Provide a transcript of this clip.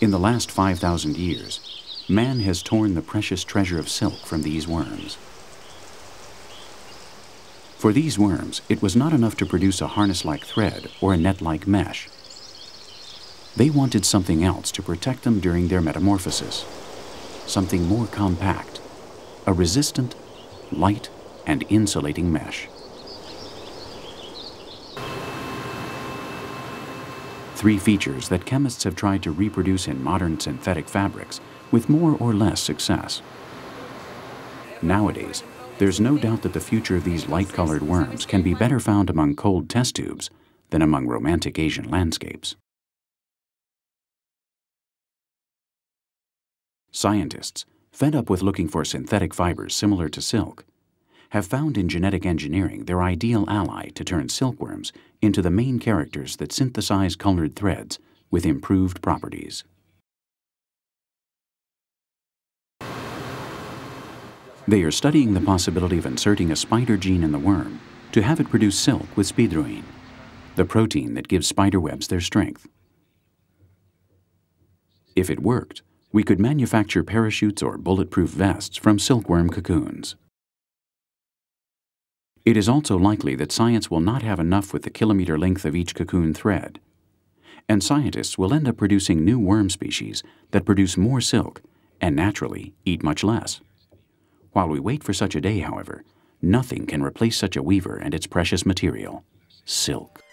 In the last 5,000 years, man has torn the precious treasure of silk from these worms. For these worms, it was not enough to produce a harness-like thread or a net-like mesh. They wanted something else to protect them during their metamorphosis, something more compact, a resistant, light, and insulating mesh. Three features that chemists have tried to reproduce in modern synthetic fabrics with more or less success. Nowadays, there's no doubt that the future of these light-colored worms can be better found among cold test tubes than among romantic Asian landscapes. Scientists, fed up with looking for synthetic fibers similar to silk, have found in genetic engineering their ideal ally to turn silkworms into the main characters that synthesize colored threads with improved properties. They are studying the possibility of inserting a spider gene in the worm to have it produce silk with spidroin, the protein that gives spiderwebs their strength. If it worked, we could manufacture parachutes or bulletproof vests from silkworm cocoons. It is also likely that science will not have enough with the kilometer length of each cocoon thread, and scientists will end up producing new worm species that produce more silk and naturally eat much less. While we wait for such a day, however, nothing can replace such a weaver and its precious material, silk.